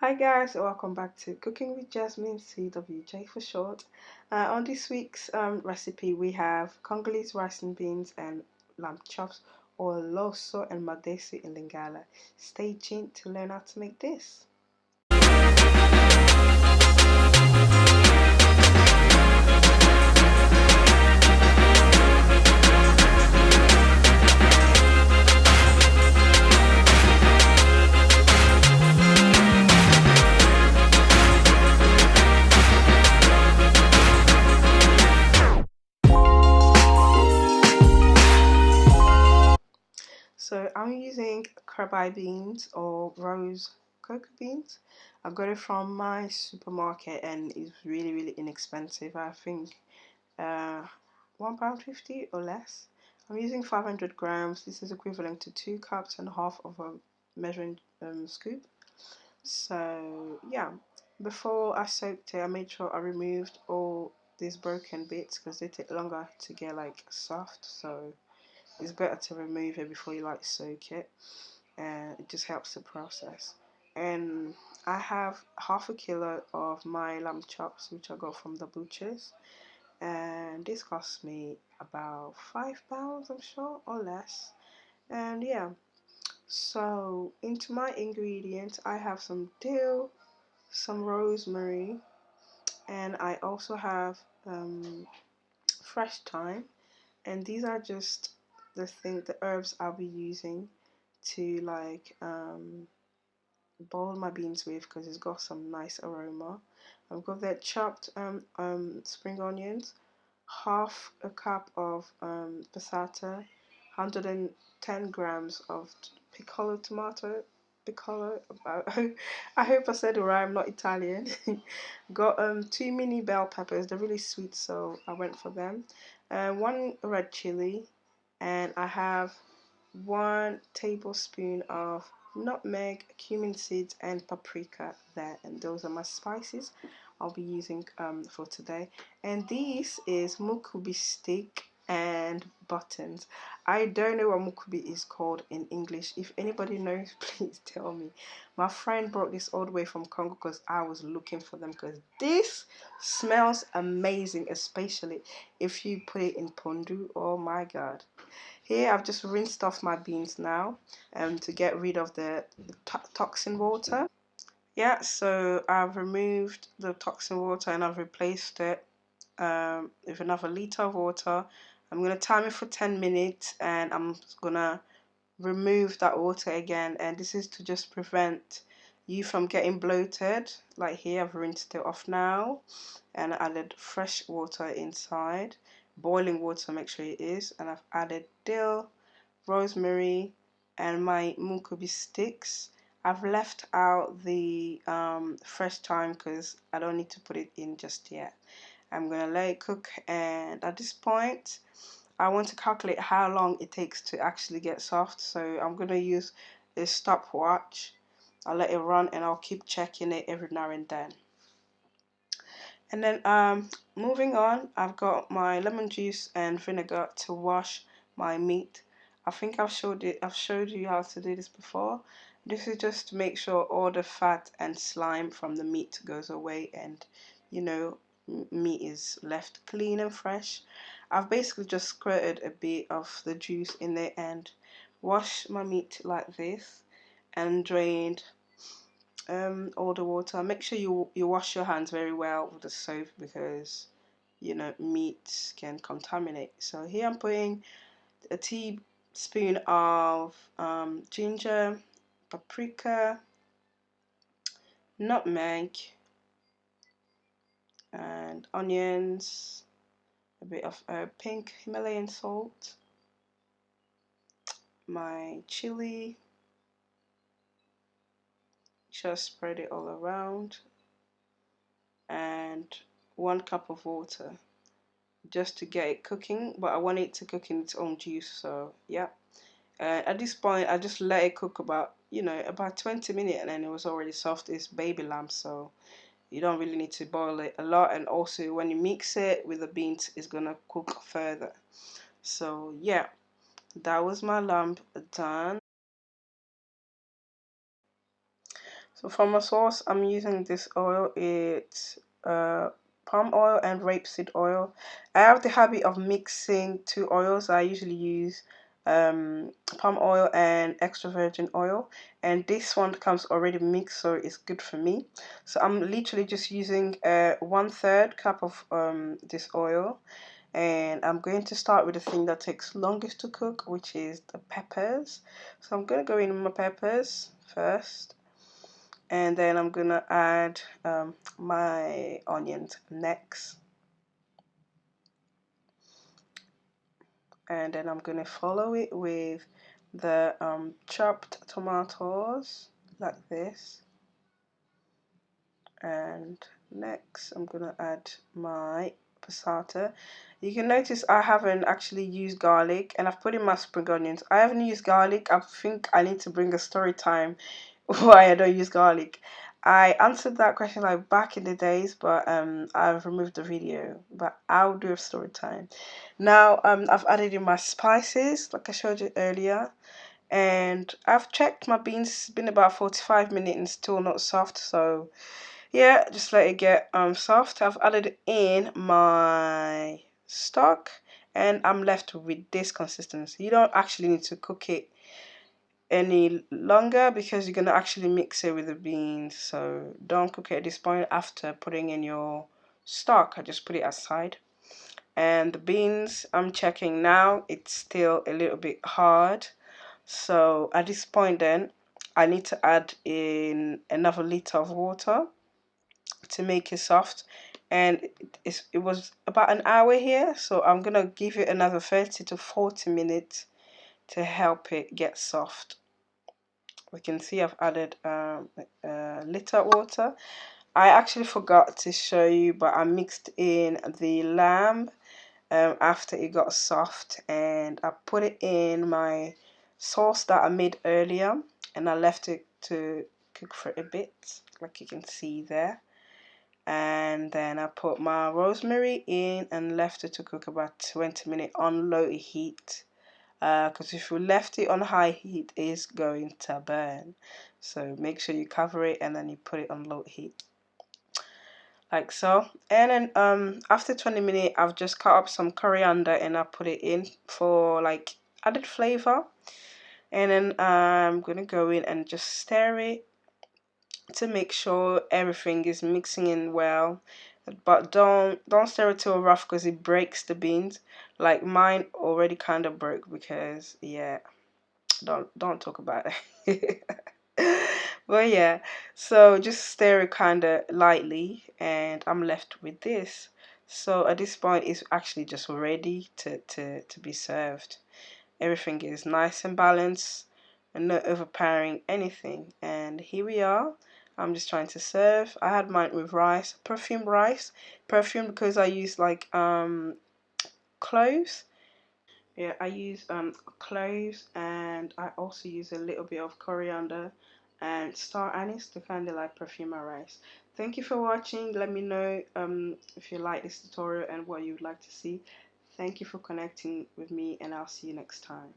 Hi guys, welcome back to Cooking with Jasmine, CWJ for short. On this week's recipe, we have Congolese rice and beans and lamb chops, or loso and Madesu in Lingala. Stay tuned to learn how to make this. So I'm using krabi beans or rose cocoa beans. I got it from my supermarket and it's really inexpensive. I think uh, £1.50 or less. I'm using 500 grams. This is equivalent to 2 cups and a half of a measuring scoop. So yeah, before I soaked it, I made sure I removed all these broken bits because they take longer to get like soft. So it's better to remove it before you like soak it, and it just helps the process. And I have half a kilo of my lamb chops, which I got from the butchers, and this cost me about £5, I'm sure, or less. And yeah, so into my ingredients, I have some dill, some rosemary, and I also have fresh thyme. And these are just the herbs I'll be using to like boil my beans with because it's got some nice aroma. I've got that chopped spring onions, half a cup of passata, 110 grams of piccolo tomato. Piccolo, I hope I said it right. I'm not Italian. Got two mini bell peppers. They're really sweet, so I went for them. One red chili, and I have 1 tablespoon of nutmeg, cumin seeds, and paprika there. And those are my spices I'll be using for today. And this is mukubi stick and buttons. I don't know what mukubi is called in English. If anybody knows, please tell me. My friend brought this all the way from Congo because I was looking for them because this smells amazing, especially if you put it in pondu. Oh my god. Here I've just rinsed off my beans now to get rid of the toxin water. Yeah, so I've removed the toxin water and I've replaced it with another liter of water. I'm going to time it for 10 minutes and I'm going to remove that water again, and this is to just prevent you from getting bloated. Like here, I've rinsed it off now and added fresh water inside, boiling water, make sure it is, and I've added dill, rosemary, and my mukubi sticks. I've left out the fresh thyme because I don't need to put it in just yet. I'm gonna let it cook, and at this point I want to calculate how long it takes to actually get soft, so I'm gonna use a stopwatch. I'll let it run and I'll keep checking it every now and then. And then moving on, I've got my lemon juice and vinegar to wash my meat. I think I've showed you how to do this before. This is just to make sure all the fat and slime from the meat goes away, and you know, meat is left clean and fresh. I've basically just squirted a bit of the juice in there and washed my meat like this and drained all the water. Make sure you wash your hands very well with the soap because you know meat can contaminate. So here I'm putting a teaspoon of ginger, paprika, nutmeg, and onions, a bit of pink Himalayan salt, my chili. Just spread it all around, and 1 cup of water just to get it cooking, but I want it to cook in its own juice. So yeah, at this point I just let it cook about about 20 minutes, and then it was already soft. It's baby lamb, so you don't really need to boil it a lot, and also when you mix it with the beans it's gonna cook further. So yeah, that was my lamb done. So for my sauce, I'm using this oil. It's palm oil and rapeseed oil. I have the habit of mixing two oils. I usually use palm oil and extra virgin oil, and this one comes already mixed, so it's good for me. So I'm literally just using 1/3 cup of this oil, and I'm going to start with the thing that takes longest to cook, which is the peppers. So I'm going to go in with my peppers first, and then I'm gonna add my onions next, and then I'm gonna follow it with the chopped tomatoes like this, and next I'm gonna add my passata. You can notice I haven't actually used garlic, and I've put in my spring onions. I haven't used garlic. I think I need to bring a story time why I don't use garlic. I answered that question like back in the days, but I've removed the video. But I'll do a story time. Now I've added in my spices like I showed you earlier, and I've checked my beans. It's been about 45 minutes and still not soft. So yeah, just let it get soft. I've added in my stock, and I'm left with this consistency. You don't actually need to cook it any longer because you're going to actually mix it with the beans, so don't cook it at this point. After putting in your stock, I just put it aside. And the beans, I'm checking now, it's still a little bit hard, so at this point then I need to add in another liter of water to make it soft. And it was about an hour here, so I'm gonna give it another 30 to 40 minutes to help it get soft. We can see I've added a liter of water. I actually forgot to show you, but I mixed in the lamb after it got soft, and I put it in my sauce that I made earlier, and I left it to cook for a bit, like you can see there. And then I put my rosemary in and left it to cook about 20 minutes on low heat, because if you left it on high heat, it's going to burn. So make sure you cover it and then you put it on low heat like so. And then after 20 minutes, I've just cut up some coriander and I put it in for like added flavor. And then I'm gonna go in and just stir it to make sure everything is mixing in well. But don't stir it too rough because it breaks the beans. Like mine already kind of broke because yeah, don't talk about it. Well, yeah, so just stir it kind of lightly, and I'm left with this. So at this point, it's actually just ready to be served. Everything is nice and balanced and not overpowering anything. And here we are. I'm just trying to serve. I had mine with rice, perfume because I use like cloves. Yeah, I use cloves, and I also use a little bit of coriander and star anise to kind of like perfume my rice. Thank you for watching. Let me know if you like this tutorial and what you would like to see. Thank you for connecting with me, and I'll see you next time.